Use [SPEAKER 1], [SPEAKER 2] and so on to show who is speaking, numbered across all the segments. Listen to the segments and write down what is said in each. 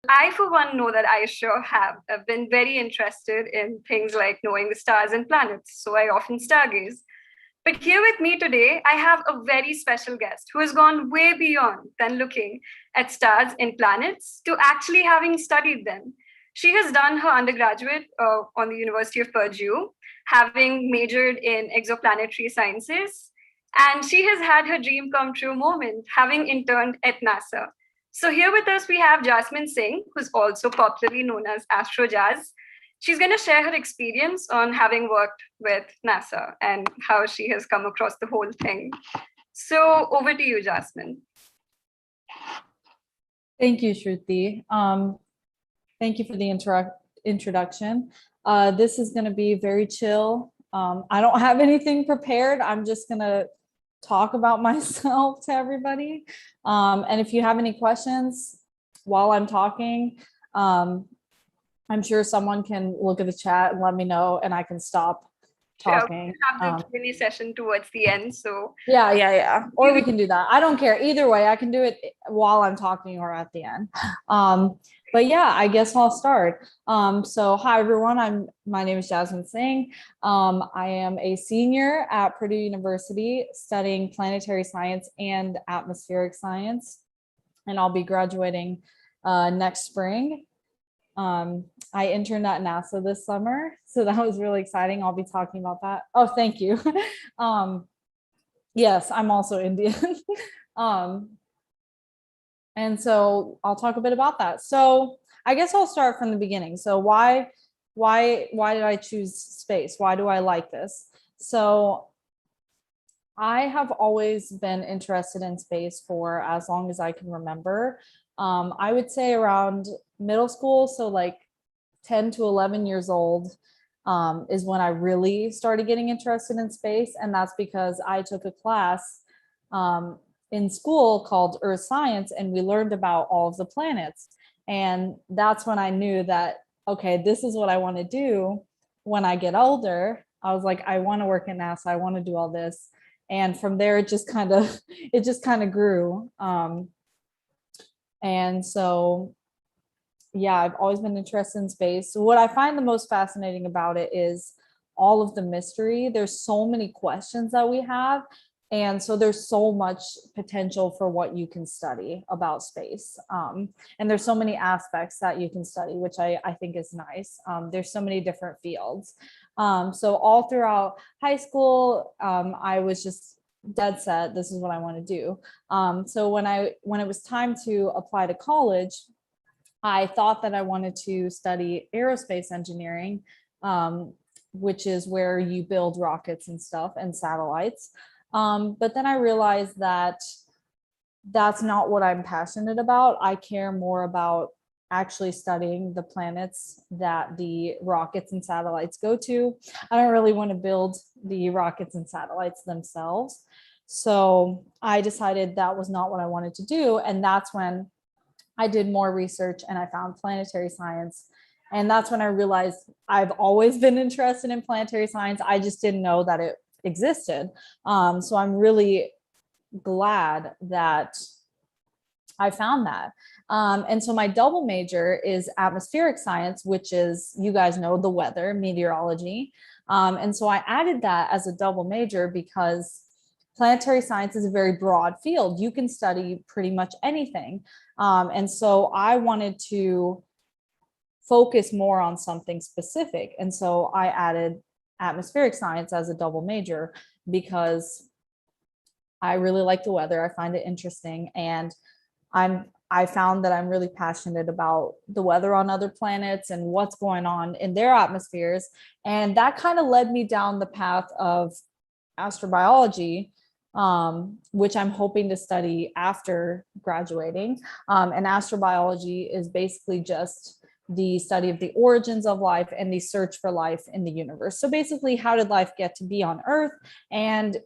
[SPEAKER 1] I, for one, know that I sure have. I've been very interested in things like knowing the stars and planets, so I often stargaze. But here with me today, I have a very special guest who has gone way beyond than looking at stars and planets to actually having studied them. She has done her undergraduate on the University of Purdue, having majored in exoplanetary sciences, and she has had her dream come true moment, having interned at NASA. So here with us, we have Jasmine Singh, who's also popularly known as Astro Jazz. She's going to share her experience on having worked with NASA and how she has come across the whole thing. So over to you, Jasmine.
[SPEAKER 2] Thank you, Shruti. Thank you for the introduction. This is going to be very chill. I don't have anything prepared. I'm just going to talk about myself to everybody. And if you have any questions while I'm talking, I'm sure someone can look at the chat and let me know, and I can stop talking.
[SPEAKER 1] Sure, have the Q&A session towards the end. So
[SPEAKER 2] yeah. Or we can do that. I don't care either way. I can do it while I'm talking or at the end. But yeah, I guess I'll start. So hi everyone. My name is Jasmine Singh. I am a senior at Purdue University studying planetary science and atmospheric science, and I'll be graduating next spring. I interned at NASA this summer, so that was really exciting. I'll be talking about that. Oh, thank you. Yes, I'm also Indian. And so I'll talk a bit about that. So I guess I'll start from the beginning. So why did I choose space? Why do I like this? So I have always been interested in space for as long as I can remember. I would say around middle school, so like 10 to 11 years old, is when I really started getting interested in space. And that's because I took a class in school called Earth Science, and we learned about all of the planets. And that's when I knew that, okay, this is what I want to do when I get older. I was like, I want to work at NASA. I want to do all this. And from there, it just kind of grew. And so, yeah, I've always been interested in space. So what I find the most fascinating about it is all of the mystery. There's so many questions that we have. And so there's so much potential for what you can study about space. And there's so many aspects that you can study, which I think is nice. There's so many different fields. So all throughout high school, I was just dead set, this is what I want to do. So when it was time to apply to college, I thought that I wanted to study aerospace engineering, which is where you build rockets and stuff and satellites. But then I realized that that's not what I'm passionate about. I care more about actually studying the planets that the rockets and satellites go to. I don't really want to build the rockets and satellites themselves. So I decided that was not what I wanted to do. And that's when I did more research and I found planetary science. And that's when I realized I've always been interested in planetary science. I just didn't know that it existed. So I'm really glad that I found that. And so my double major is atmospheric science, which is, you guys know, the weather, meteorology. And so I added that as a double major because planetary science is a very broad field. You can study pretty much anything. And so I wanted to focus more on something specific. And so I added atmospheric science as a double major because I really like the weather. I find it interesting. And I found that I'm really passionate about the weather on other planets and what's going on in their atmospheres. And that kind of led me down the path of astrobiology, which I'm hoping to study after graduating. And astrobiology is basically just the study of the origins of life and the search for life in the universe. So basically, how did life get to be on Earth? And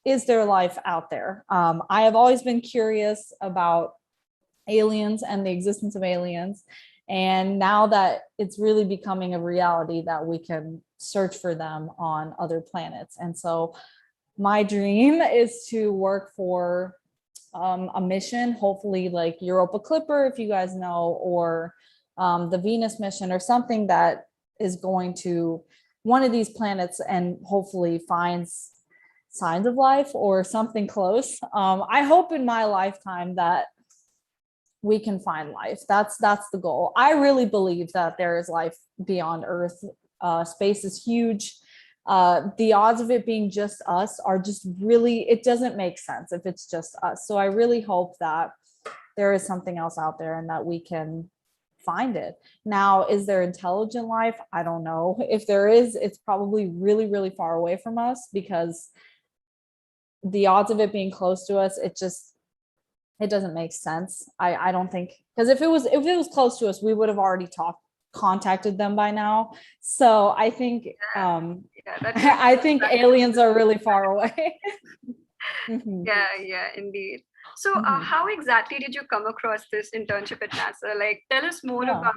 [SPEAKER 2] is there life out there? I have always been curious about aliens and the existence of aliens. And now that it's really becoming a reality that we can search for them on other planets. And so my dream is to work for a mission, hopefully like Europa Clipper, if you guys know, or the Venus mission or something that is going to one of these planets and hopefully finds signs of life or something close. I hope in my lifetime that we can find life. That's the goal. I really believe that there is life beyond Earth. Space is huge. The odds of it being just us are just really, it doesn't make sense if it's just us. So I really hope that there is something else out there and that we can find it. Now, is there intelligent life? I don't know. If there is, it's probably really, really far away from us, because the odds of it being close to us, it doesn't make sense. I don't think, because if it was close to us, we would have already contacted them by now. So I think I think aliens are really far away.
[SPEAKER 1] Mm-hmm. Yeah, indeed. So how exactly did you come across this internship at NASA? Like, tell us more about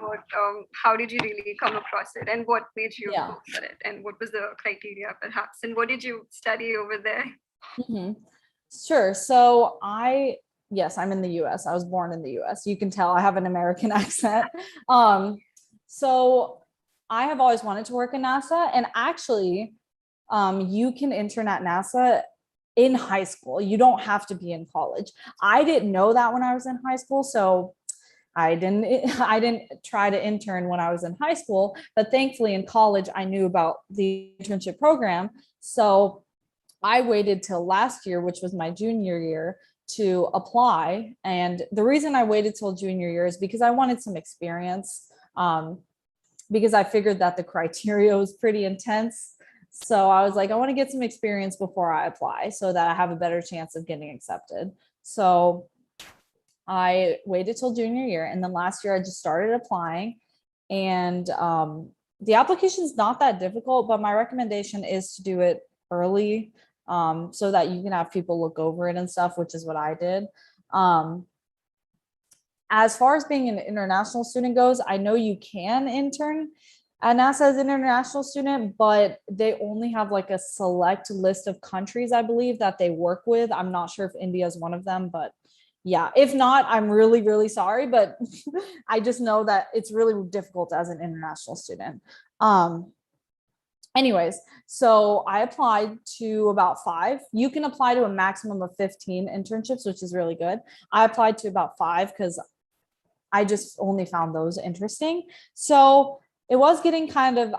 [SPEAKER 1] how did you really come across it, and what made you go for it, and what was the criteria perhaps, and what did you study over there?
[SPEAKER 2] Sure. So yes, I'm in the US. I was born in the US. You can tell I have an American accent. So I have always wanted to work in NASA, and actually, you can intern at NASA in high school. You don't have to be in college. I didn't know that when I was in high school, so I didn't try to intern when I was in high school, but thankfully in college I knew about the internship program. So I waited till last year, which was my junior year, to apply. And the reason I waited till junior year is because I wanted some experience, because I figured that the criteria was pretty intense. So I was like, I want to get some experience before I apply so that I have a better chance of getting accepted. So I waited till junior year, and then last year I just started applying. And the application is not that difficult, but my recommendation is to do it early, so that you can have people look over it and stuff, which is what I did. As far as being an international student goes, I know you can intern at NASA as an international student, but they only have like a select list of countries, I believe, that they work with. I'm not sure if India is one of them, but yeah, if not, I'm really, really sorry, but I just know that it's really difficult as an international student. Anyways, so I applied to about 5. You can apply to a maximum of 15 internships, which is really good. I applied to about 5 because I just only found those interesting. So it was getting kind of,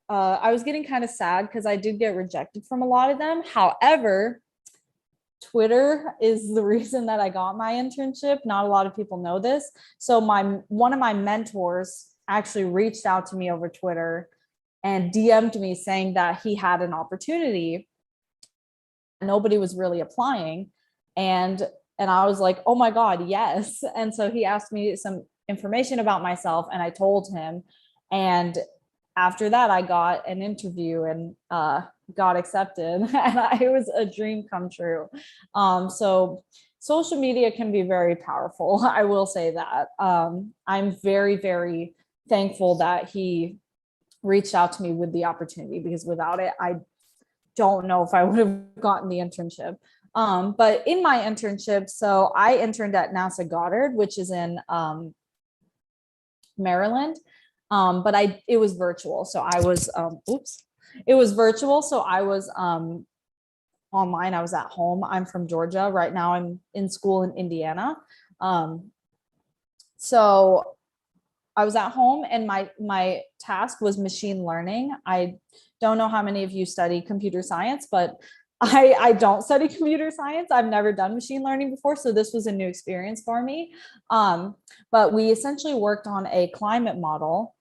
[SPEAKER 2] I was getting kind of sad because I did get rejected from a lot of them. However, Twitter is the reason that I got my internship. Not a lot of people know this. So one of my mentors actually reached out to me over Twitter and DM'd me saying that he had an opportunity. Nobody was really applying. And I was like, oh my God, yes. And so he asked me some information about myself, and I told him. And after that, I got an interview and got accepted. And it was a dream come true. So social media can be very powerful. I will say that. I'm very, very thankful that he reached out to me with the opportunity, because without it, I don't know if I would have gotten the internship. But in my internship, so I interned at NASA Goddard, which is in Maryland. But it was virtual. So I was, it was virtual. So I was online. I was at home. I'm from Georgia. Right now I'm in school in Indiana. So I was at home, and my task was machine learning. I don't know how many of you study computer science, but I don't study computer science. I've never done machine learning before, so this was a new experience for me. But we essentially worked on a climate model.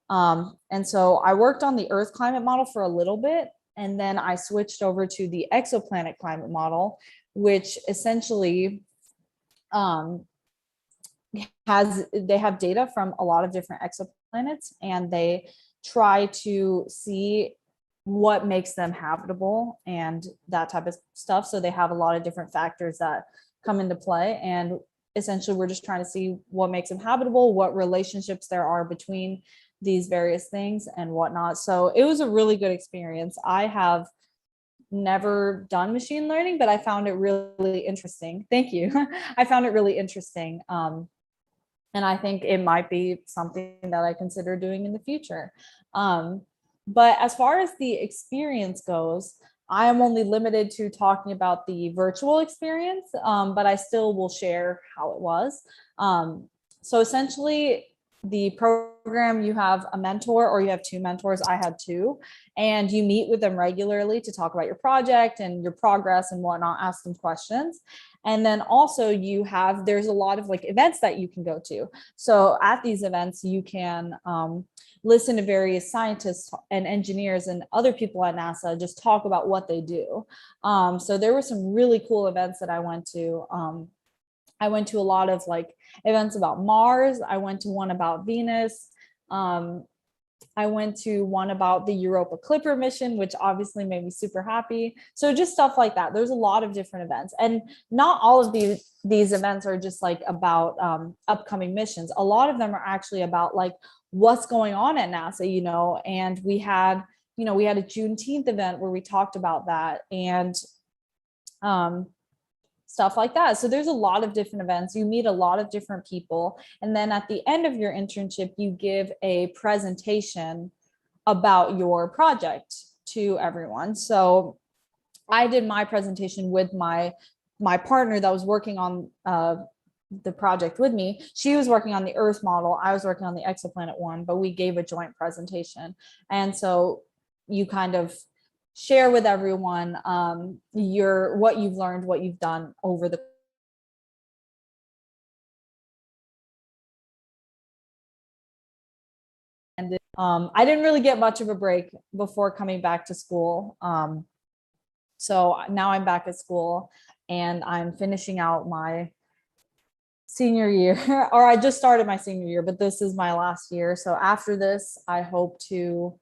[SPEAKER 2] And so I worked on the Earth climate model for a little bit, and then I switched over to the exoplanet climate model, which essentially they have data from a lot of different exoplanets, and they try to see what makes them habitable and that type of stuff. So they have a lot of different factors that come into play, and essentially we're just trying to see what makes them habitable, what relationships there are between these various things and whatnot. So it was a really good experience. I have never done machine learning, but I found it really interesting. Thank you. I found it really interesting. And I think it might be something that I consider doing in the future. But as far as the experience goes, I am only limited to talking about the virtual experience, but I still will share how it was. So essentially, the program, you have a mentor or you have two mentors. I had two, and you meet with them regularly to talk about your project and your progress and whatnot, ask them questions. And then also there's a lot of like events that you can go to. So at these events, you can listen to various scientists and engineers and other people at NASA just talk about what they do. So there were some really cool events that I went to. I went to a lot of like events about Mars. I went to one about Venus. I went to one about the Europa Clipper mission, which obviously made me super happy. So just stuff like that. There's a lot of different events, and not all of these events are just like about upcoming missions. A lot of them are actually about like what's going on at NASA, and we had a Juneteenth event where we talked about that, and stuff like that. So there's a lot of different events. You meet a lot of different people. And then at the end of your internship, you give a presentation about your project to everyone. So I did my presentation with my partner that was working on the project with me. She was working on the Earth model. I was working on the exoplanet one, but we gave a joint presentation. And so you kind of share with everyone what you've learned, what you've done over the and I didn't really get much of a break before coming back to school. So now I'm back at school and I'm finishing out my senior year, or I just started my senior year, but this is my last year. So after this, I hope to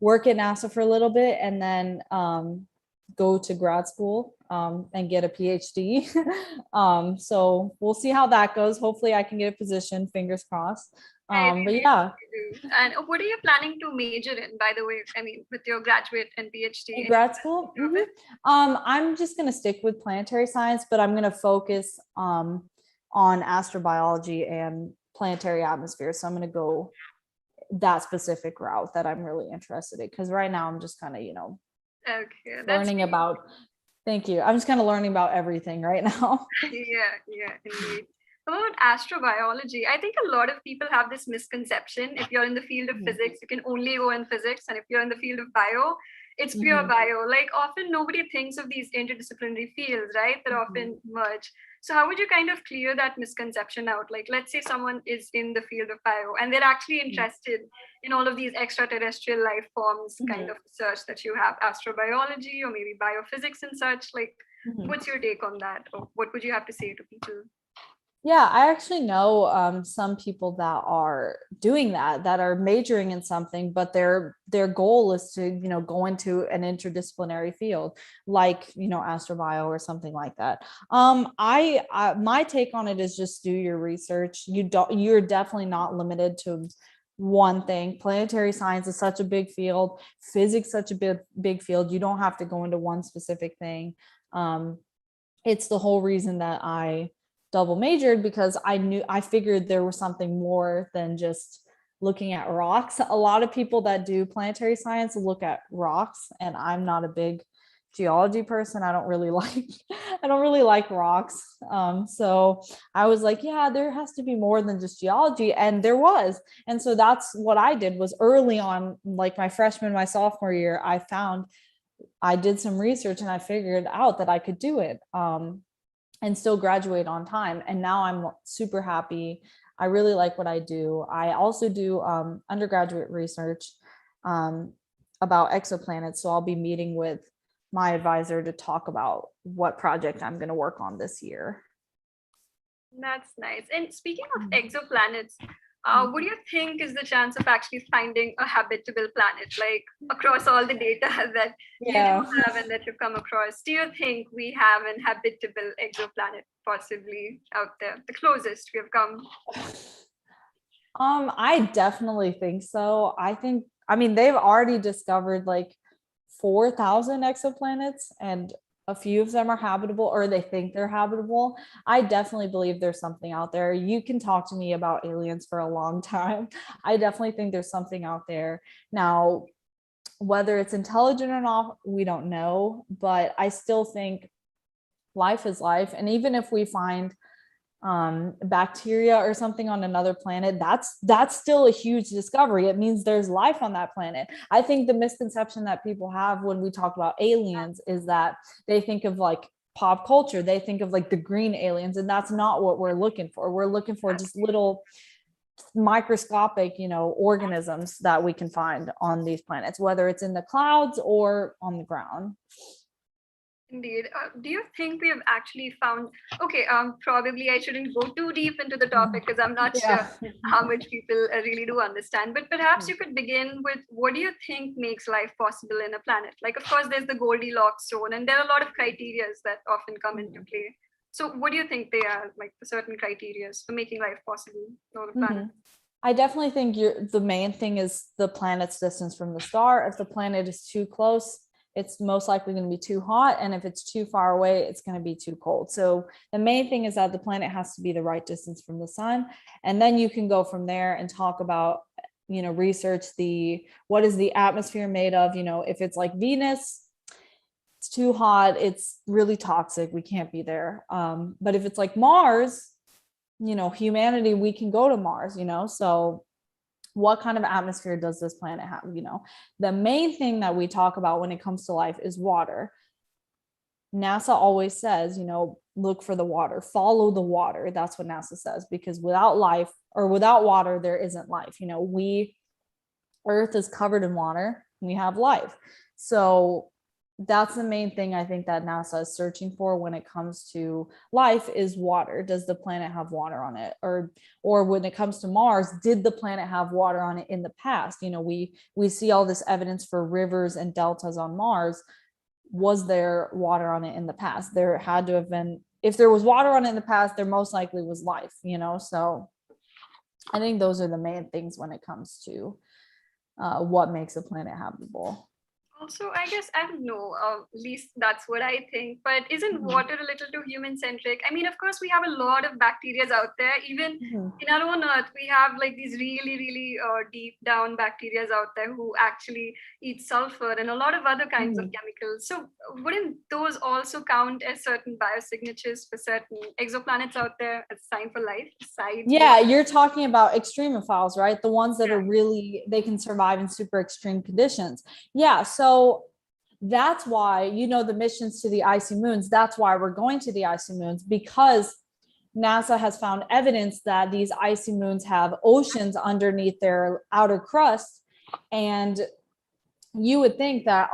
[SPEAKER 2] work at NASA for a little bit and then go to grad school and get a PhD. So we'll see how that goes. Hopefully I can get a position, fingers crossed. But yeah.
[SPEAKER 1] And what are you planning to major in, by the way? I mean, with your graduate and PhD?
[SPEAKER 2] Grad school? Mm-hmm. I'm just going to stick with planetary science, but I'm going to focus on astrobiology and planetary atmosphere. So I'm going to go that specific route that I'm really interested in, because right now I'm just kind of
[SPEAKER 1] okay,
[SPEAKER 2] learning about thank you I'm just kind of learning about everything right now.
[SPEAKER 1] yeah, indeed. About astrobiology, I think a lot of people have this misconception. If you're in the field of physics, you can only go in physics, and if you're in the field of bio, it's pure bio. Like often nobody thinks of these interdisciplinary fields, right, that often merge. So how would you kind of clear that misconception out? Like, let's say someone is in the field of bio and they're actually interested in all of these extraterrestrial life forms kind of research that you have, astrobiology or maybe biophysics and such. Like, what's your take on that? Or what would you have to say to people?
[SPEAKER 2] Yeah, I actually know some people that are doing that are majoring in something, but their goal is to go into an interdisciplinary field like astrobio or something like that. I my take on it is just do your research. You're definitely not limited to one thing. Planetary science is such a big field, physics such a big field. You don't have to go into one specific thing. It's the whole reason that I double majored, because I figured there was something more than just looking at rocks. A lot of people that do planetary science look at rocks, and I'm not a big geology person. I don't really like rocks. So I was like, yeah, there has to be more than just geology, and there was. And so that's what I did. Was early on, like my sophomore year, I did some research and I figured out that I could do it. And still graduate on time. And now I'm super happy. I really like what I do. I also do undergraduate research about exoplanets. So I'll be meeting with my advisor to talk about what project I'm going to work on this year.
[SPEAKER 1] That's nice. And speaking of exoplanets, what do you think is the chance of actually finding a habitable planet, like across all the data that you do have and that you've come across? Do you think we have an habitable exoplanet possibly out there, the closest we have come?
[SPEAKER 2] I definitely think so. I mean, they've already discovered like 4,000 exoplanets, and a few of them are habitable, or they think they're habitable. I definitely believe there's something out there. You can talk to me about aliens for a long time. I definitely think there's something out there. Now, whether it's intelligent or not, we don't know, but I still think life is life. And even if we find bacteria or something on another planet, that's still a huge discovery. It means there's life on that planet. I think the misconception that people have when we talk about aliens is that they think of like pop culture, they think of like the green aliens, and that's not what we're looking for. We're looking for just little microscopic, organisms that we can find on these planets, whether it's in the clouds or on the ground.
[SPEAKER 1] Indeed. Do you think we have actually found, okay, probably I shouldn't go too deep into the topic because I'm not sure how much people really do understand, but perhaps you could begin with, what do you think makes life possible in a planet? Like, of course, there's the Goldilocks zone, and there are a lot of criterias that often come into play. So what do you think they are, like the certain criterias for making life possible on a planet?
[SPEAKER 2] I definitely think the main thing is the planet's distance from the star. If the planet is too close, it's most likely going to be too hot. And if it's too far away, it's going to be too cold. So the main thing is that the planet has to be the right distance from the sun. And then you can go from there and talk about, research what is the atmosphere made of? If it's like Venus, it's too hot, it's really toxic, we can't be there. But if it's like Mars, humanity, we can go to Mars, so what kind of atmosphere does this planet have? The main thing that we talk about when it comes to life is water. NASA always says, look for the water, follow the water. That's what NASA says, because without life or without water, there isn't life. Earth is covered in water, we have life. So that's the main thing I think that NASA is searching for when it comes to life is water. Does the planet have water on it? Or when it comes to Mars, did the planet have water on it in the past? We see all this evidence for rivers and deltas on Mars. Was there water on it in the past? There had to have been. If there was water on it in the past, there most likely was life, so I think those are the main things when it comes to what makes a planet habitable.
[SPEAKER 1] Also, I guess, I don't know, at least that's what I think, but isn't water a little too human centric? I mean, of course, we have a lot of bacteria out there. Even in our own Earth, we have like these really, really deep down bacteria out there who actually eat sulfur and a lot of other kinds of chemicals. So wouldn't those also count as certain biosignatures for certain exoplanets out there as a sign for life?
[SPEAKER 2] You're talking about extremophiles, right? The ones that are really, they can survive in super extreme conditions. So that's why, the missions to the icy moons, that's why we're going to the icy moons, because NASA has found evidence that these icy moons have oceans underneath their outer crust. And you would think that,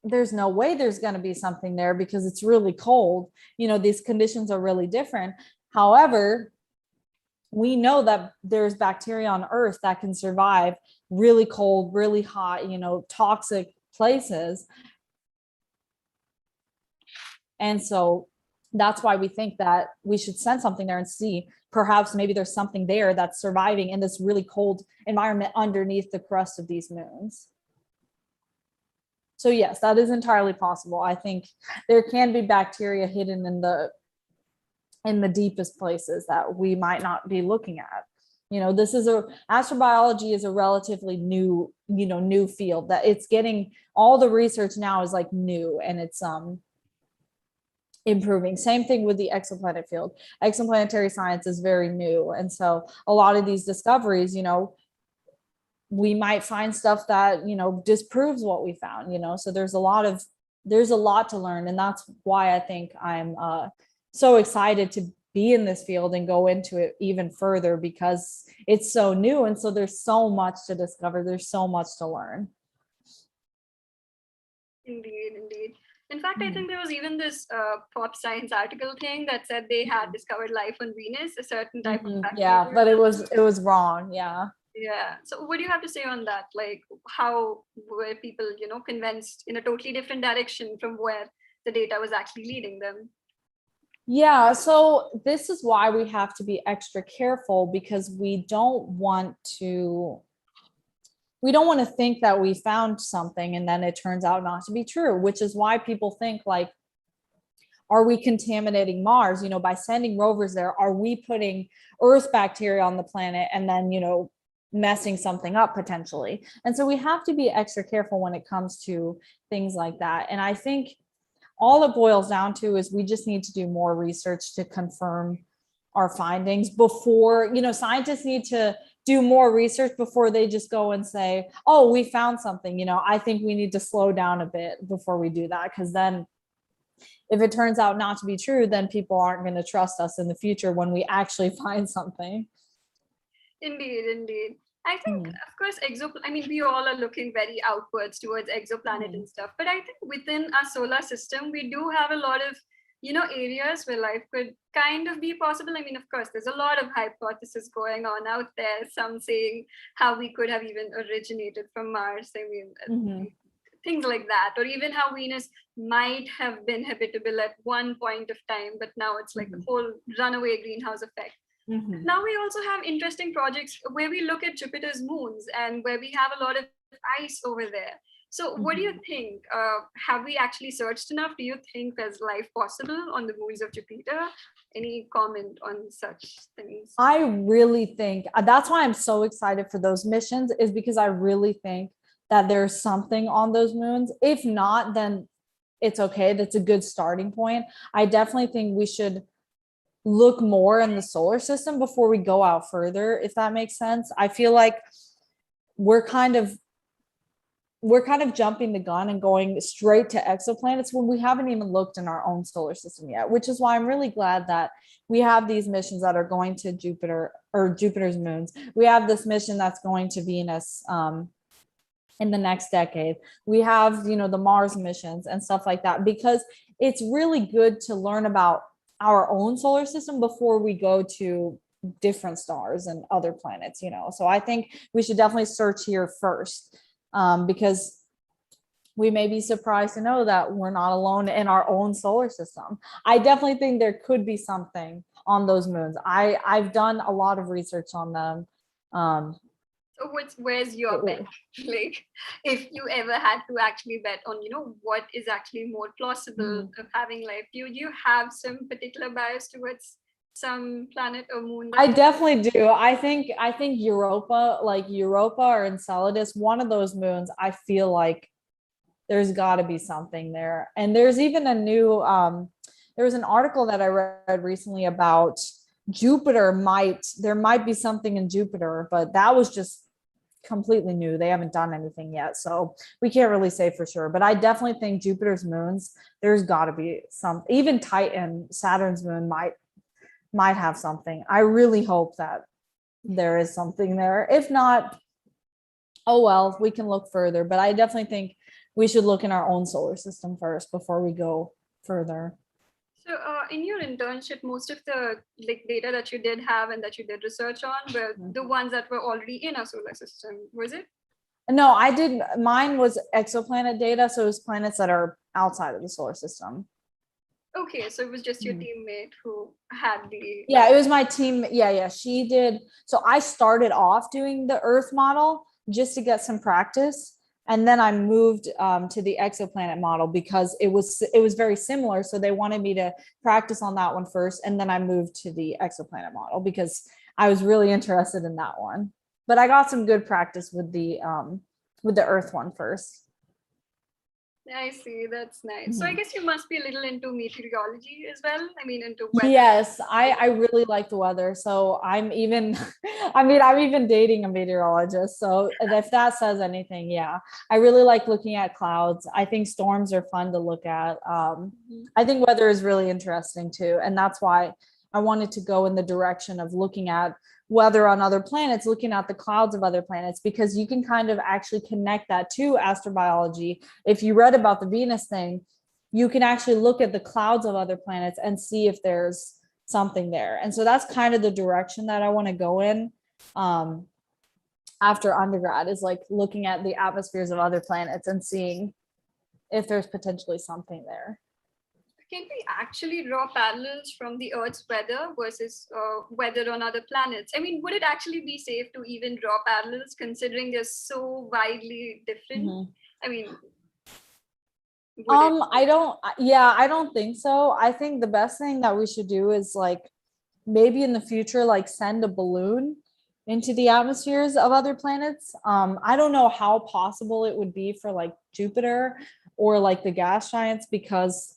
[SPEAKER 2] there's no way there's going to be something there because it's really cold. These conditions are really different. However, we know that there's bacteria on Earth that can survive really cold, really hot, toxic places. And so that's why we think that we should send something there and see, perhaps maybe there's something there that's surviving in this really cold environment underneath the crust of these moons. So yes, that is entirely possible. I think there can be bacteria hidden in the deepest places that we might not be looking at. Astrobiology is a relatively new field that it's getting, all the research now is like new, and it's improving. Same thing with the exoplanet field. Exoplanetary science is very new. And so a lot of these discoveries, we might find stuff that, disproves what we found, so there's a lot to learn. And that's why I think I'm so excited to be in this field and go into it even further, because it's so new. And so there's so much to discover. There's so much to learn.
[SPEAKER 1] Indeed. In fact, I think there was even this pop science article thing that said they had discovered life on Venus, a certain type of bacteria.
[SPEAKER 2] Yeah, but it was wrong. Yeah.
[SPEAKER 1] So what do you have to say on that? Like, how were people, convinced in a totally different direction from where the data was actually leading them?
[SPEAKER 2] Yeah, so this is why we have to be extra careful, because we don't want to we don't want to think that we found something and then it turns out not to be true, which is why people think like, are we contaminating Mars? By sending rovers there, are we putting Earth bacteria on the planet and then, messing something up potentially? And so we have to be extra careful when it comes to things like that. And I think all it boils down to is we just need to do more research to confirm our findings before, scientists need to do more research before they just go and say, oh, we found something. I think we need to slow down a bit before we do that, because then if it turns out not to be true, then people aren't going to trust us in the future when we actually find something.
[SPEAKER 1] Indeed, indeed. I think, of course, we all are looking very outwards towards exoplanet and stuff. But I think within our solar system, we do have a lot of, areas where life could kind of be possible. Of course, there's a lot of hypotheses going on out there. Some saying how we could have even originated from Mars. Things like that, or even how Venus might have been habitable at one point of time, but now it's like the whole runaway greenhouse effect. Now we also have interesting projects where we look at Jupiter's moons and where we have a lot of ice over there. So what do you think? Have we actually searched enough? Do you think there's life possible on the moons of Jupiter? Any comment on such things?
[SPEAKER 2] I really think that's why I'm so excited for those missions, is because I really think that there's something on those moons. If not, then it's okay. That's a good starting point. I definitely think we should look more in the solar system before we go out further, if that makes sense. I feel like we're kind of jumping the gun and going straight to exoplanets when we haven't even looked in our own solar system yet, which is why I'm really glad that we have these missions that are going to Jupiter, or Jupiter's moons. We have this mission that's going to Venus, in the next decade. We have, the Mars missions and stuff like that, because it's really good to learn about our own solar system before we go to different stars and other planets, So I think we should definitely search here first, because we may be surprised to know that we're not alone in our own solar system. I definitely think there could be something on those moons. I've done a lot of research on them.
[SPEAKER 1] So where's your bet? Like, if you ever had to actually bet on, what is actually more plausible of having life, do you have some particular bias towards some planet or moon?
[SPEAKER 2] I definitely do. I think Europa, like Europa or Enceladus, one of those moons, I feel like there's got to be something there. And there's even a new, there was an article that I read recently about Jupiter. There might be something in Jupiter, but that was just completely new. They haven't done anything yet, so we can't really say for sure. But I definitely think Jupiter's moons, there's got to be some. Even Titan, Saturn's moon, might have something. I really hope that there is something there. If not, oh well, we can look further. But I definitely think we should look in our own solar system first before we go further.
[SPEAKER 1] So in your internship, most of the data that you did have and that you did research on were the ones that were already in our solar system, was it?
[SPEAKER 2] No, I did. Mine was exoplanet data. So it was planets that are outside of the solar system.
[SPEAKER 1] Okay, so it was just your teammate who had the...
[SPEAKER 2] Yeah, it was my team. Yeah, she did. So I started off doing the Earth model just to get some practice. And then I moved to the exoplanet model because it was very similar. So they wanted me to practice on that one first. And then I moved to the exoplanet model because I was really interested in that one. But I got some good practice with the Earth one first.
[SPEAKER 1] I see, that's nice. So I guess you must be a little into meteorology as well. Into weather.
[SPEAKER 2] Yes, I really like the weather. So I'm even dating a meteorologist. So if that says anything, yeah, I really like looking at clouds. I think storms are fun to look at. I think weather is really interesting too. And that's why I wanted to go in the direction of looking at weather on other planets, looking at the clouds of other planets, because you can kind of actually connect that to astrobiology. If you read about the Venus thing, you can actually look at the clouds of other planets and see if there's something there. And so that's kind of the direction that I want to go in after undergrad, is like looking at the atmospheres of other planets and seeing if there's potentially something there.
[SPEAKER 1] can we actually draw parallels from the Earth's weather versus weather on other planets? I mean, would it actually be safe to even draw parallels considering they're so widely different?
[SPEAKER 2] Mhm.
[SPEAKER 1] I mean, would it?
[SPEAKER 2] I don't think so. I think the best thing that we should do is like maybe in the future, like send a balloon into the atmospheres of other planets. I don't know how possible it would be for like Jupiter or like the gas giants because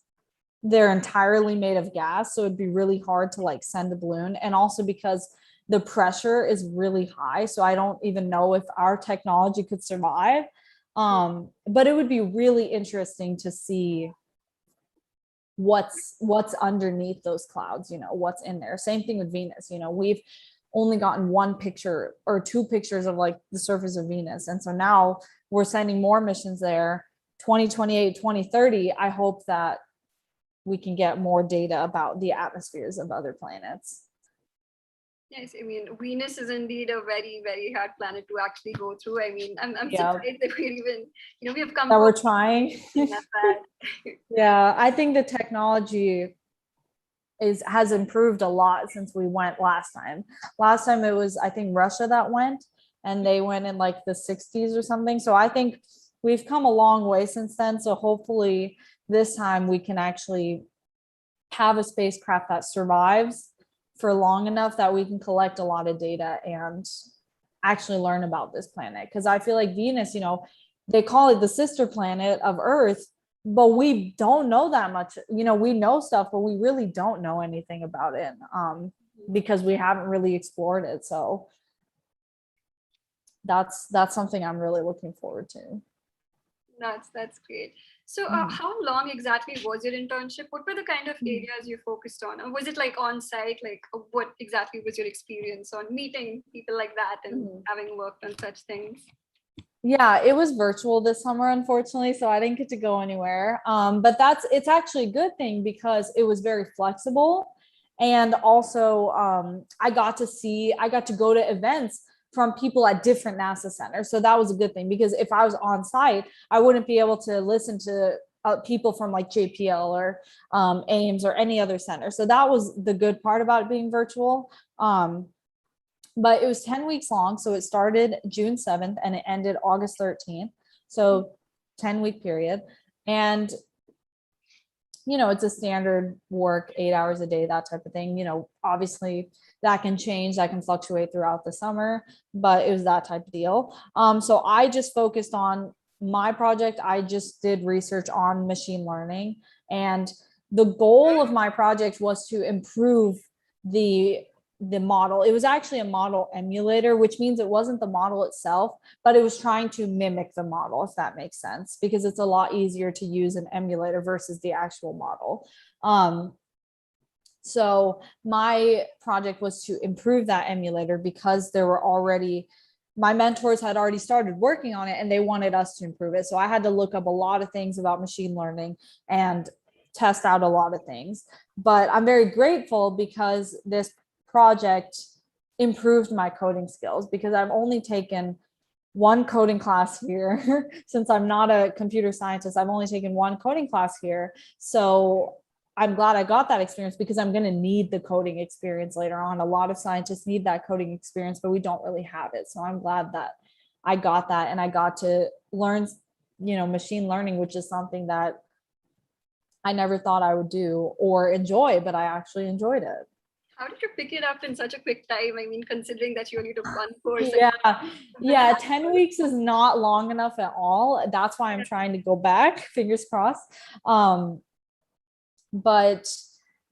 [SPEAKER 2] they're entirely made of gas. So it'd be really hard to like send a balloon. And also because the pressure is really high. So I don't even know if our technology could survive. But it would be really interesting to see what's underneath those clouds, what's in there. Same thing with Venus. We've only gotten one picture or two pictures of like the surface of Venus. And so now we're sending more missions there. 2028, 2030. I hope that we can get more data about the atmospheres of other planets.
[SPEAKER 1] Yes, I mean, Venus is indeed a very, very hard planet to actually go through. I mean, I'm
[SPEAKER 2] Yeah.
[SPEAKER 1] surprised that we're even, we have come
[SPEAKER 2] That
[SPEAKER 1] to
[SPEAKER 2] we're trying.
[SPEAKER 1] that bad.
[SPEAKER 2] Yeah, I think the technology has improved a lot since we went last time. Last time it was, I think, Russia that went, and they went in like the 60s or something. So I think we've come a long way since then. So hopefully this time we can actually have a spacecraft that survives for long enough that we can collect a lot of data and actually learn about this planet. Because I feel like Venus, they call it the sister planet of Earth, but we don't know that much. We know stuff, but we really don't know anything about it because we haven't really explored it. So that's something I'm really looking forward to.
[SPEAKER 1] That's great. So,
[SPEAKER 2] Mhm.
[SPEAKER 1] how long exactly was your internship? What were the kind of areas you focused on? Or was it like on site? Like, what exactly was your experience on meeting people like that and having worked on such things?
[SPEAKER 2] Yeah, it was virtual this summer, unfortunately, so I didn't get to go anywhere. But it's actually a good thing because it was very flexible. And also I got to go to events from people at different NASA centers. So that was a good thing because if I was on site, I wouldn't be able to listen to people from like JPL or Ames or any other center. So that was the good part about it being virtual. But it was 10 weeks long. So it started June 7th and it ended August 13th. So 10-week period. And, it's a standard work, 8 hours a day, that type of thing. Obviously that can change, that can fluctuate throughout the summer, but it was that type of deal. So I just focused on my project. I just did research on machine learning. And the goal of my project was to improve the model. It was actually a model emulator, which means it wasn't the model itself, but it was trying to mimic the model, if that makes sense, because it's a lot easier to use an emulator versus the actual model. So my project was to improve that emulator because my mentors had already started working on it and they wanted us to improve it. So I had to look up a lot of things about machine learning and test out a lot of things. But I'm very grateful because this project improved my coding skills because I've only taken one coding class here since I'm not a computer scientist. I've only taken one coding class here. So I'm glad I got that experience because I'm going to need the coding experience later on. A lot of scientists need that coding experience, but we don't really have it. So I'm glad that I got that and I got to learn, machine learning, which is something that I never thought I would do or enjoy, but I actually enjoyed it.
[SPEAKER 1] How did you pick it up in such a quick time? I mean, considering that you only took one course.
[SPEAKER 2] Yeah, 10 weeks is not long enough at all. That's why I'm trying to go back, fingers crossed. But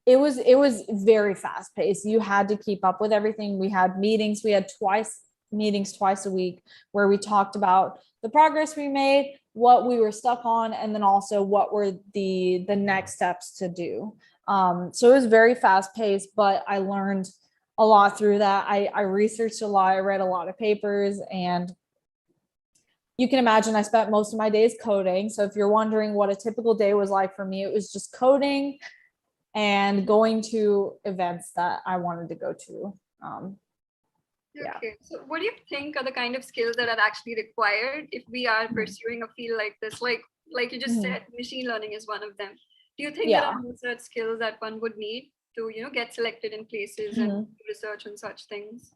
[SPEAKER 2] it was very fast paced. You had to keep up with everything. We had meetings. We had meetings twice a week where we talked about the progress we made, what we were stuck on, and then also what were the next steps to do. So it was very fast paced, but I learned a lot through that. I researched a lot. I read a lot of papers, and you can imagine I spent most of my days coding. So if you're wondering what a typical day was like for me, it was just coding and going to events that I wanted to go to.
[SPEAKER 1] Okay, so what do you think are the kind of skills that are actually required if we are pursuing a field like this? Like you just said, machine learning is one of them. Do you think there
[SPEAKER 2] Yeah.
[SPEAKER 1] are more such skills that one would need to, get selected in places and
[SPEAKER 2] Mhm.
[SPEAKER 1] research on such things?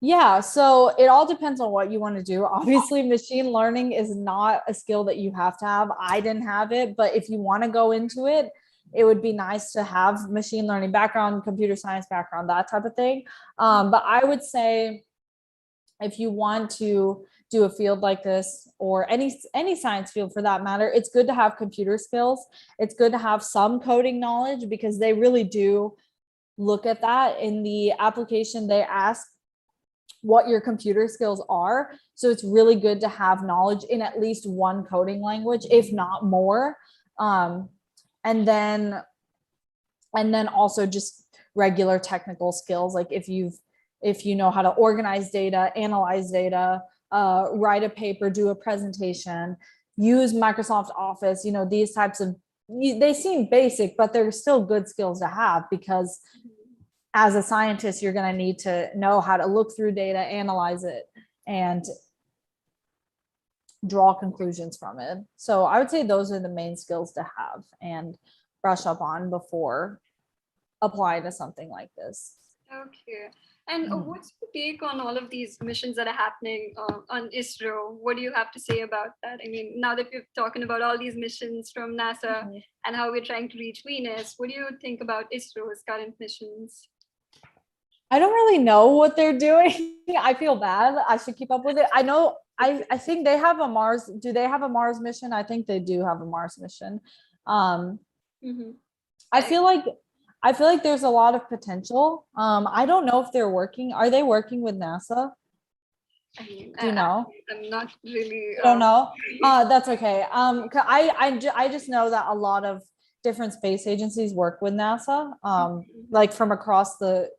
[SPEAKER 2] Yeah, so it all depends on what you want to do. Obviously, machine learning is not a skill that you have to have. I didn't have it, but if you want to go into it, it would be nice to have machine learning background, computer science background, that type of thing. But I would say if you want to do a field like this, or any science field for that matter, it's good to have computer skills. It's good to have some coding knowledge, because they really do look at that in the application. They ask what your computer skills are. So it's really good to have knowledge in at least one coding language, if not more. Um, and then also just regular technical skills, like if you know how to organize data, analyze data, write a paper, do a presentation, use Microsoft Office, these types of, they seem basic, but they're still good skills to have, because as a scientist, you're going to need to know how to look through data, analyze it, and draw conclusions from it. So I would say those are the main skills to have and brush up on before applying to something like this.
[SPEAKER 1] Okay. And
[SPEAKER 2] Mhm.
[SPEAKER 1] what's your take on all of these missions that are happening on ISRO? What do you have to say about that? I mean, now that we're talking about all these missions from NASA
[SPEAKER 2] Mhm.
[SPEAKER 1] and how we're trying to reach Venus, what do you think about ISRO's current missions?
[SPEAKER 2] I don't really know what they're doing. I feel bad. I should keep up with it. I know, I think they have a Mars. Do they have a Mars mission? I think they do have a Mars mission. Um,
[SPEAKER 1] Mm-hmm.
[SPEAKER 2] I feel like there's a lot of potential. I don't know if they're working. Are they working with NASA?
[SPEAKER 1] I mean,
[SPEAKER 2] Do you know?
[SPEAKER 1] I'm not really.
[SPEAKER 2] You don't know? That's okay. I just know that a lot of different space agencies work with NASA, like from across the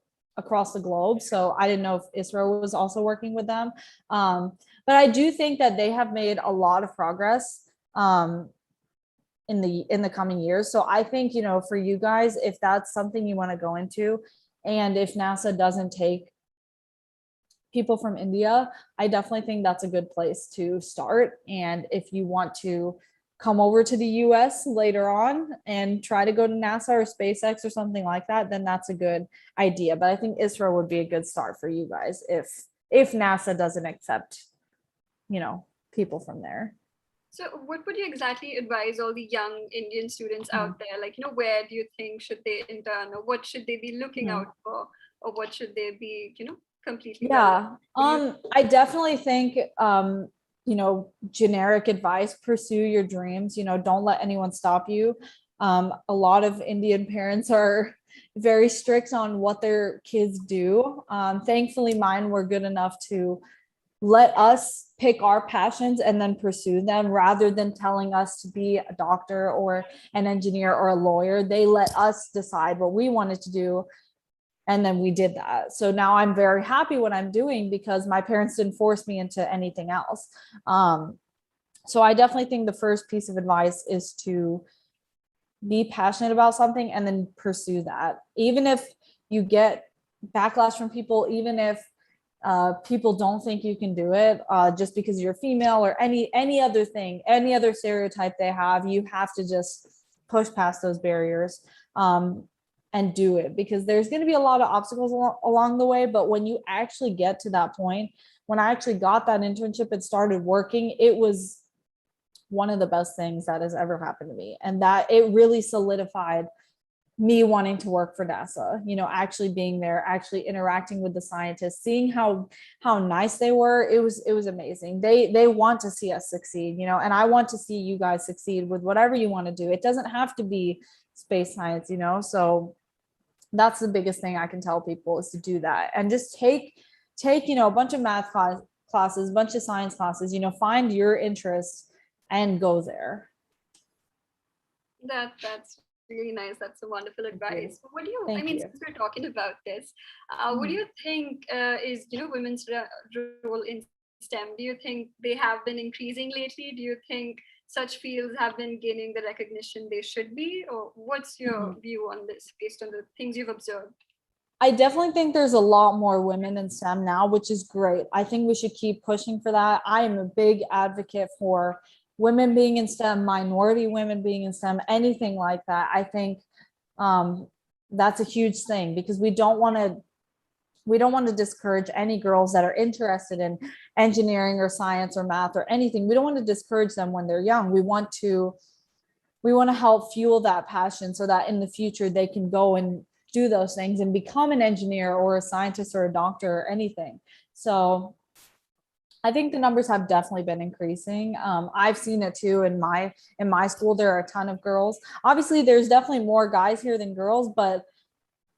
[SPEAKER 2] globe. So I didn't know if ISRO was also working with them. But I do think that they have made a lot of progress in the coming years. So I think, for you guys, if that's something you want to go into, and if NASA doesn't take people from India, I definitely think that's a good place to start. And if you want to come over to the US later on and try to go to NASA or SpaceX or something like that, then that's a good idea. But I think ISRO would be a good start for you guys if NASA doesn't accept, people from there.
[SPEAKER 1] So, what would you exactly advise all the young Indian students
[SPEAKER 2] Mm-hmm.
[SPEAKER 1] out there? Like, where do you think should they intern, or what should they be looking
[SPEAKER 2] Mm-hmm.
[SPEAKER 1] out for, or what should they be, completely well?
[SPEAKER 2] Yeah. I definitely think generic advice, pursue your dreams, don't let anyone stop you. A lot of Indian parents are very strict on what their kids do. Thankfully mine were good enough to let us pick our passions and then pursue them, rather than telling us to be a doctor or an engineer or a lawyer. They let us decide what we wanted to do, and then we did that. So now I'm very happy what I'm doing, because my parents didn't force me into anything else. So I definitely think the first piece of advice is to be passionate about something and then pursue that, even if you get backlash from people, even if people don't think you can do it, just because you're female, or any other thing, any other stereotype they have. You have to just push past those barriers, and do it, because there's going to be a lot of obstacles along the way. But when you actually get to that point, when I actually got that internship and started working, it was one of the best things that has ever happened to me, and that it really solidified me wanting to work for NASA, actually being there, actually interacting with the scientists, seeing how nice they were. It was amazing. They want to see us succeed, and I want to see you guys succeed with whatever you want to do. It doesn't have to be space science, so that's the biggest thing I can tell people, is to do that, and just take a bunch of math classes, a bunch of science classes, find your interests and go there.
[SPEAKER 1] That's really nice. That's a wonderful
[SPEAKER 2] Thank you.
[SPEAKER 1] advice. What do you? I
[SPEAKER 2] Thank
[SPEAKER 1] mean,
[SPEAKER 2] you.
[SPEAKER 1] since we're talking about this, what do you think is women's role in STEM? Do you think they have been increasing lately? Do you think such fields have been gaining the recognition they should be, or what's your
[SPEAKER 2] Mhm.
[SPEAKER 1] view on this based on the things you've observed?
[SPEAKER 2] I definitely think there's a lot more women in STEM now, which is great. I think we should keep pushing for that. I am a big advocate for women being in STEM, minority women being in STEM, anything like that. I think that's a huge thing, because we don't want to discourage any girls that are interested in engineering or science or math or anything. We don't want to discourage them when they're young. We want to help fuel that passion so that in the future they can go and do those things and become an engineer or a scientist or a doctor or anything. So I think the numbers have definitely been increasing. I've seen it too in my school. There are a ton of girls. Obviously, there's definitely more guys here than girls, but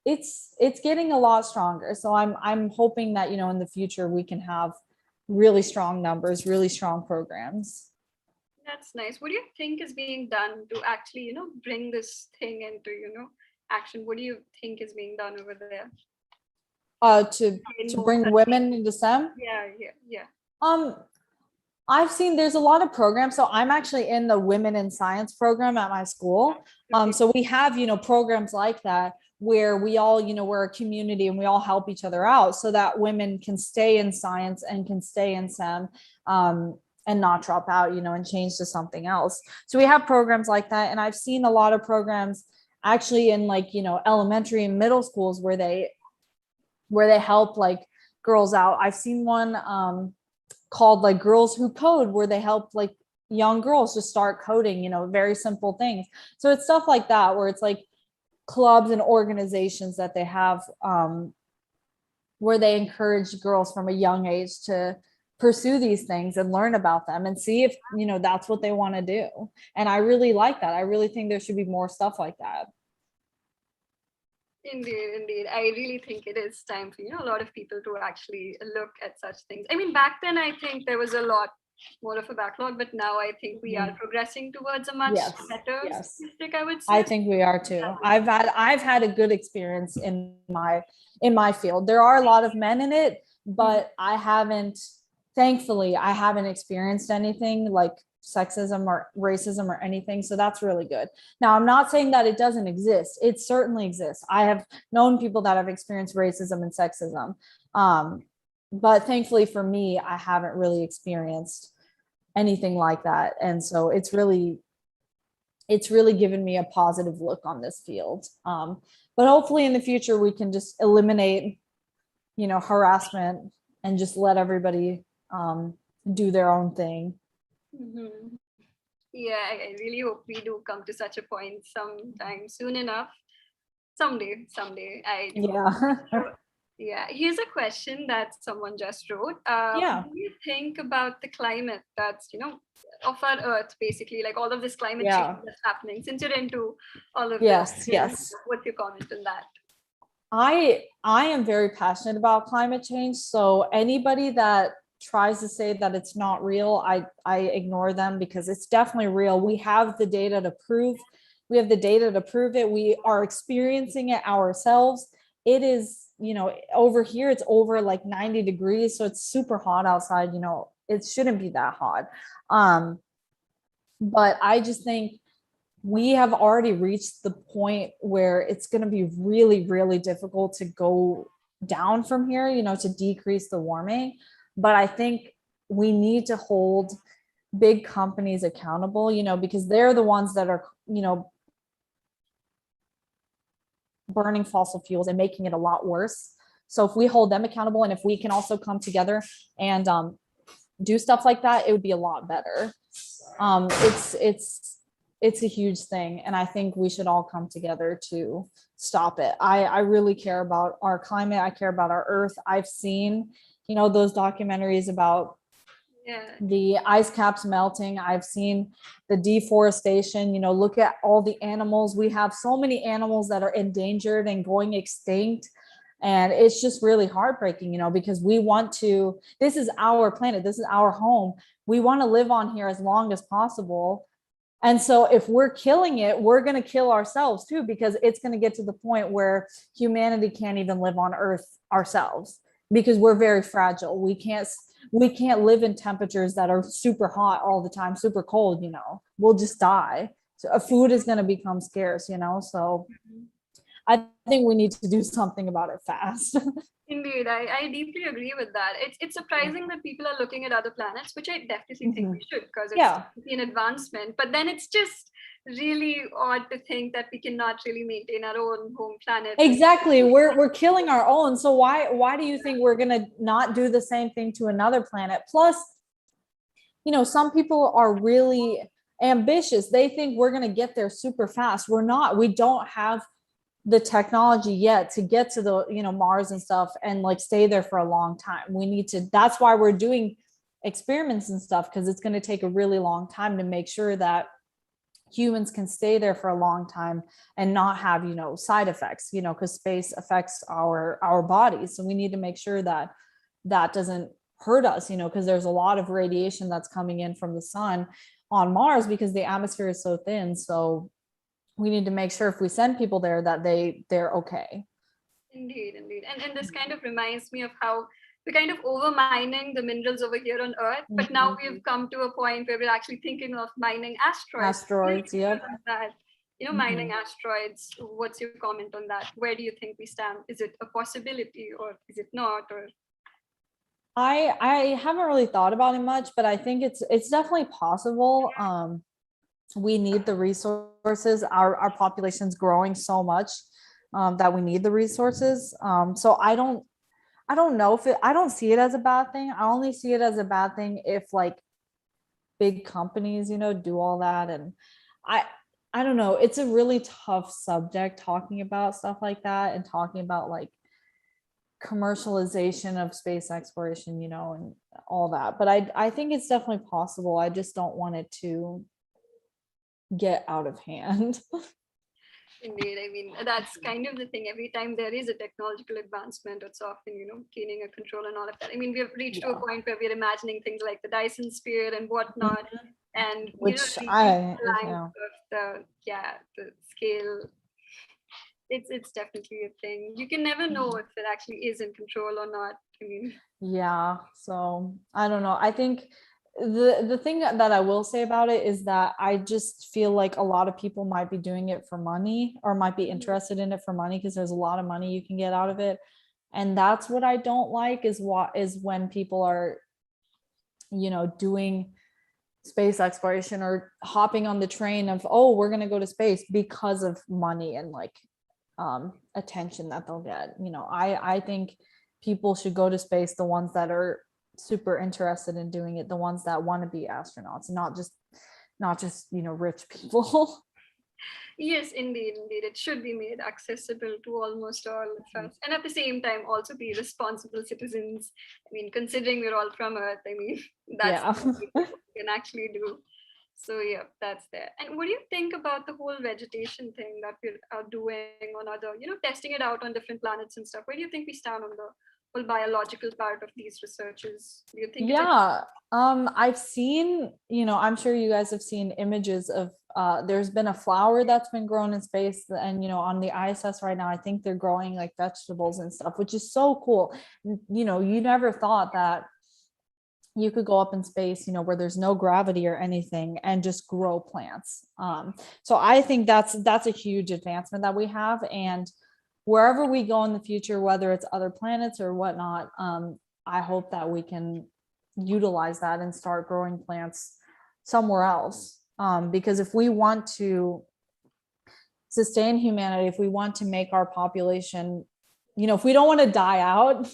[SPEAKER 2] it's getting a lot stronger. So I'm hoping that, in the future we can have really strong numbers, really strong programs.
[SPEAKER 1] That's nice. What do you think is being done to actually, bring this thing into, action? What do you think is being done over there?
[SPEAKER 2] To bring women into STEM?
[SPEAKER 1] Yeah.
[SPEAKER 2] I've seen there's a lot of programs. So I'm actually in the Women in Science program at my school. So we have, programs like that where we all, we're a community and we all help each other out so that women can stay in science and can stay in STEM, and not drop out, and change to something else. So we have programs like that. And I've seen a lot of programs actually in elementary and middle schools where they help like girls out. I've seen one called like Girls Who Code, where they help like young girls just start coding, very simple things. So it's stuff like that where it's like clubs and organizations that they have, where they encourage girls from a young age to pursue these things and learn about them and see if that's what they want to do. And I really like that. I really think there should be more stuff like that.
[SPEAKER 1] Indeed. I really think it is time for, a lot of people to actually look at such things. I mean, back then, I think there was a lot more of a backlog, but now I think we are progressing towards a much better statistic, I would say.
[SPEAKER 2] I think we are too. I've had a good experience in my field. There are a lot of men in it, but thankfully, I haven't experienced anything like sexism or racism or anything. So that's really good. Now, I'm not saying that it doesn't exist. It certainly exists. I have known people that have experienced racism and sexism. But thankfully for me, I haven't really experienced anything like that. And so it's really given me a positive look on this field. But hopefully in the future, we can just eliminate, harassment and just let everybody do their own thing.
[SPEAKER 1] Mm-hmm. Yeah, I really hope we do come to such a point sometime soon enough. Someday. I do. Yeah. Here's a question that someone just wrote. What do you think about the climate that's, of our Earth, basically, like all of this climate change that's happening? Since you're into all of this, what's your comment on that?
[SPEAKER 2] I am very passionate about climate change. So anybody that tries to say that it's not real, I ignore them, because it's definitely real. We have the data to prove it. We are experiencing it ourselves. It is, over here it's over like 90 degrees, so it's super hot outside. It shouldn't be that hot. But I just think we have already reached the point where it's going to be really, really difficult to go down from here, to decrease the warming. But I think we need to hold big companies accountable, because they're the ones that are, burning fossil fuels and making it a lot worse. So if we hold them accountable, and if we can also come together and do stuff like that, it would be a lot better. It's a huge thing. And I think we should all come together to stop it. I really care about our climate. I care about our Earth. I've seen those documentaries about the ice caps melting. I've seen the deforestation. Look at all the animals. We have so many animals that are endangered and going extinct. And it's just really heartbreaking, because this is our planet. This is our home. We want to live on here as long as possible. And so if we're killing it, we're going to kill ourselves too, because it's going to get to the point where humanity can't even live on Earth ourselves, because we're very fragile. We can't live in temperatures that are super hot all the time, super cold, we'll just die. So food is going to become scarce, so I think we need to do something about it fast.
[SPEAKER 1] Indeed, I deeply agree with that. It's surprising that people are looking at other planets, which I definitely think we should, because it's
[SPEAKER 2] Yeah,
[SPEAKER 1] definitely an advancement. But then it's just really odd to think that we cannot really maintain our own home planet.
[SPEAKER 2] exactly. We're killing our own. So why do you think we're gonna not do the same thing to another planet? Plus, some people are really ambitious. They think we're gonna get there super fast. We're not. We don't have the technology yet to get to the Mars and stuff and like stay there for a long time. We need to, that's why we're doing experiments and stuff, because it's going to take a really long time to make sure that humans can stay there for a long time and not have side effects, because space affects our bodies. So we need to make sure that that doesn't hurt us, because there's a lot of radiation that's coming in from the sun on Mars because the atmosphere is so thin. So we need to make sure if we send people there that they're okay.
[SPEAKER 1] Indeed, indeed. And this kind of reminds me of how we're kind of over mining the minerals over here on Earth, but now we've come to a point where we're actually thinking of mining asteroids.
[SPEAKER 2] Asteroids, yep.
[SPEAKER 1] That, mining asteroids. What's your comment on that? Where do you think we stand? Is it a possibility or is it not? Or
[SPEAKER 2] I haven't really thought about it much, but I think it's definitely possible. We need the resources. Our population's growing so much that we need the resources. So I don't know if I don't see it as a bad thing. I only see it as a bad thing if like big companies, do all that. And I don't know. It's a really tough subject talking about stuff like that and talking about like commercialization of space exploration, and all that. But I think it's definitely possible. I just don't want it to get out of hand.
[SPEAKER 1] indeed, I mean, that's kind of the thing. Every time there is a technological advancement, it's often, gaining a control and all of that. I mean, we have reached to a point where we're imagining things like the Dyson sphere and whatnot. And,
[SPEAKER 2] Which
[SPEAKER 1] of the scale. It's definitely a thing. You can never know if it actually is in control or not. I mean,
[SPEAKER 2] yeah. So I don't know. I think the thing that I will say about it is that I just feel like a lot of people might be doing it for money or might be interested in it for money because there's a lot of money you can get out of it. And that's what I don't like is when people are, doing space exploration or hopping on the train of, oh, we're going to go to space because of money and like attention that they'll get. I think people should go to space, the ones that are super interested in doing it, the ones that want to be astronauts, not just rich people.
[SPEAKER 1] yes, indeed. It should be made accessible to almost all of us. And at the same time, also be responsible citizens. I mean, considering we're all from Earth, I mean, that's what we can actually do. So yeah, that's there. And what do you think about the whole vegetation thing that we are doing on other, testing it out on different planets and stuff? Where do you think we stand on the whole biological part of these researches? Do you think
[SPEAKER 2] I've seen, I'm sure you guys have seen images of there's been a flower that's been grown in space, and on the ISS right now I think they're growing like vegetables and stuff, which is so cool. You never thought that you could go up in space, where there's no gravity or anything and just grow plants. So I think that's a huge advancement that we have. And wherever we go in the future, whether it's other planets or whatnot, I hope that we can utilize that and start growing plants somewhere else. Because if we want to sustain humanity, if we want to make our population, if we don't want to die out,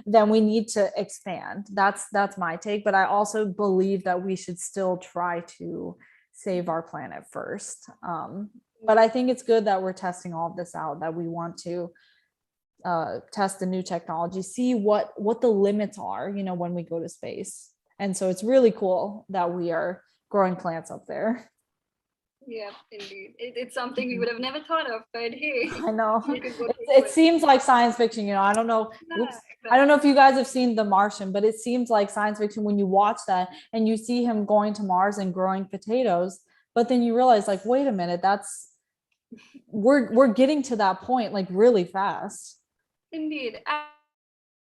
[SPEAKER 2] then we need to expand. That's my take. But I also believe that we should still try to save our planet first. But I think it's good that we're testing all of this out, that we want to test the new technology, see what the limits are, when we go to space. And so it's really cool that we are growing plants up there.
[SPEAKER 1] Yeah, indeed. It's something we would have never thought of, but hey.
[SPEAKER 2] I know. It seems like science fiction, I don't know. I don't know if you guys have seen The Martian, but it seems like science fiction when you watch that and you see him going to Mars and growing potatoes, but then you realize like, wait a minute, we're getting to that point like really fast.
[SPEAKER 1] Indeed.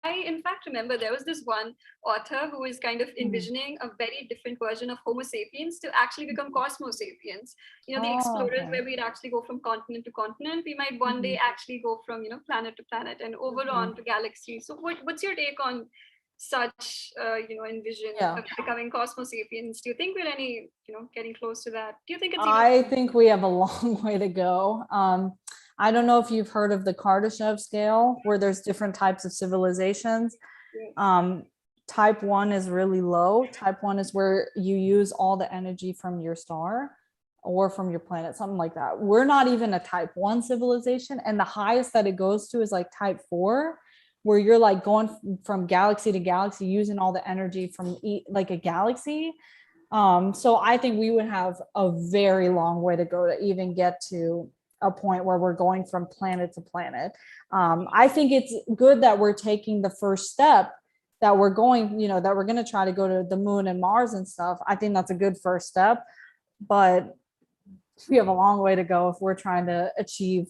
[SPEAKER 1] I in fact remember there was this one author who is kind of
[SPEAKER 2] Mhm.
[SPEAKER 1] envisioning a very different version of Homo sapiens to actually become Cosmo sapiens. The
[SPEAKER 2] Oh,
[SPEAKER 1] explorers
[SPEAKER 2] okay.
[SPEAKER 1] where we'd actually go from continent to continent. We might one day actually go from planet to planet and over on to galaxies. So what's your take on such envision
[SPEAKER 2] Yeah.
[SPEAKER 1] of becoming Cosmo sapiens? Do you think we're any getting close to that? Do you think it's even?
[SPEAKER 2] I think we have a long way to go. I don't know if you've heard of the Kardashev scale, where there's different types of civilizations.
[SPEAKER 1] Yes.
[SPEAKER 2] Type 1 is really low. Type 1 is where you use all the energy from your star or from your planet, something like that. We're not even a type 1 civilization. And the highest that it goes to is like type 4, where you're like going from galaxy to galaxy, using all the energy from like a galaxy. So I think we would have a very long way to go to even get to a point where we're going from planet to planet. I think it's good that we're taking the first step, that we're going, that we're going to try to go to the moon and Mars and stuff. I think that's a good first step, but we have a long way to go if we're trying to achieve,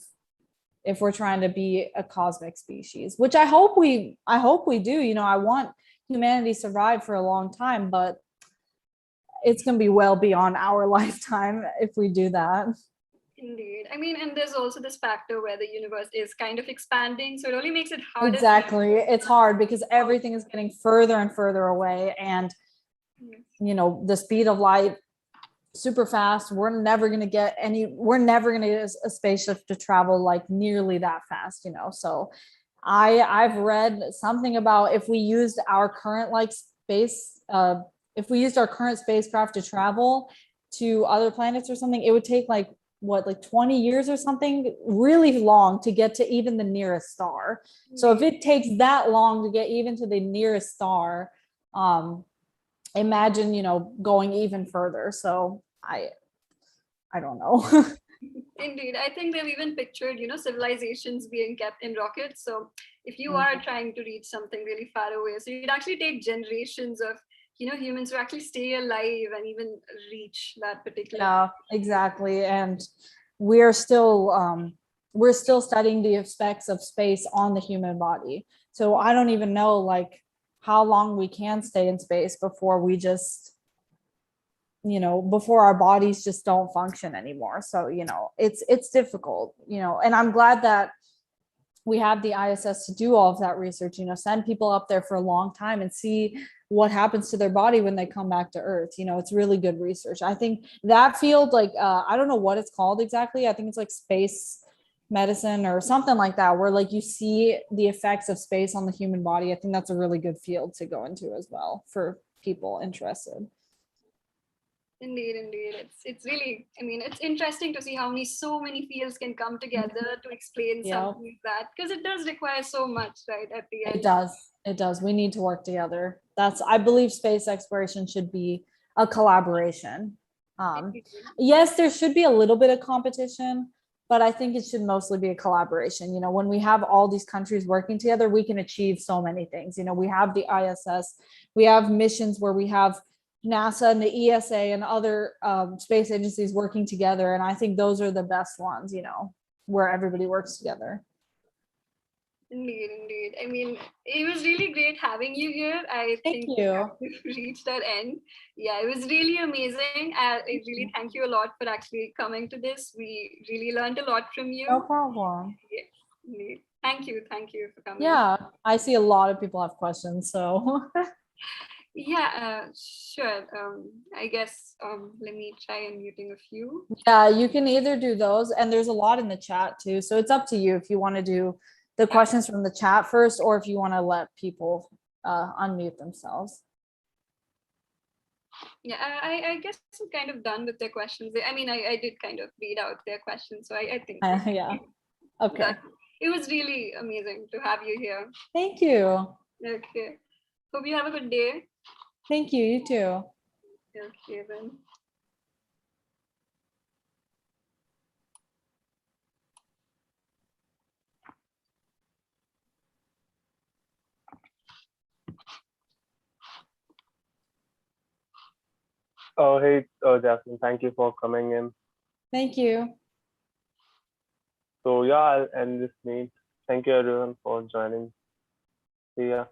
[SPEAKER 2] if we're trying to be a cosmic species, which I hope we do. I want humanity to survive for a long time, but it's going to be well beyond our lifetime if we do that.
[SPEAKER 1] Indeed. I mean, and there's also this factor where the universe is kind of expanding, so it only makes it harder.
[SPEAKER 2] Exactly. It's hard because everything is getting further and further away. And, the speed of light, super fast. We're never going to get a spaceship to travel like nearly that fast, So I've read something about if we used our current if we used our current spacecraft to travel to other planets or something, it would take like 20 years or something, really long to get to even the nearest star. So if it takes that long to get even to the nearest star, imagine, going even further. So I don't know.
[SPEAKER 1] Indeed. I think they've even pictured, civilizations being kept in rockets. So if you are trying to reach something really far away, so you'd actually take generations of, humans to actually stay alive and even reach that particular.
[SPEAKER 2] Yeah, exactly. And we're still studying the effects of space on the human body. So I don't even know like how long we can stay in space before we just, before our bodies just don't function anymore. So, it's difficult, and I'm glad that we have the ISS to do all of that research, send people up there for a long time and see what happens to their body when they come back to Earth. It's really good research. I think that field, like, I don't know what it's called exactly. I think it's like space medicine or something like that, where like you see the effects of space on the human body. I think that's a really good field to go into as well for people interested.
[SPEAKER 1] Indeed. It's really, I mean, it's interesting to see how so many fields can come together to explain something like that, because it does require so much, right? At the end.
[SPEAKER 2] It does. We need to work together. I believe space exploration should be a collaboration. Yes, there should be a little bit of competition, but I think it should mostly be a collaboration. When we have all these countries working together, we can achieve so many things. We have the ISS, we have missions where we have NASA and the ESA and other space agencies working together. And I think those are the best ones, where everybody works together.
[SPEAKER 1] Indeed. I mean, it was really great having you here. I
[SPEAKER 2] Thank
[SPEAKER 1] think
[SPEAKER 2] you.
[SPEAKER 1] we've reached our end. Yeah, it was really amazing. I really thank you a lot for actually coming to this. We really learned a lot from you.
[SPEAKER 2] No problem.
[SPEAKER 1] Yes, indeed. Thank you for coming.
[SPEAKER 2] Yeah, I see a lot of people have questions, so.
[SPEAKER 1] Yeah, sure. I guess let me try unmuting a few.
[SPEAKER 2] Yeah, you can either do those, and there's a lot in the chat too. So it's up to you if you want to do the questions from the chat first, or if you want to let people unmute themselves.
[SPEAKER 1] Yeah, I guess I'm kind of done with their questions. I mean, I did kind of read out their questions, so I think.
[SPEAKER 2] Yeah. Okay.
[SPEAKER 1] It was really amazing to have you here.
[SPEAKER 2] Thank you.
[SPEAKER 1] Okay. Hope you have a good day.
[SPEAKER 2] Thank you. You too.
[SPEAKER 1] Okay, then.
[SPEAKER 3] Oh, hey, Jasmine, thank you for coming in.
[SPEAKER 2] Thank you.
[SPEAKER 3] So, yeah, I'll end this meet. Thank you, everyone, for joining. See ya.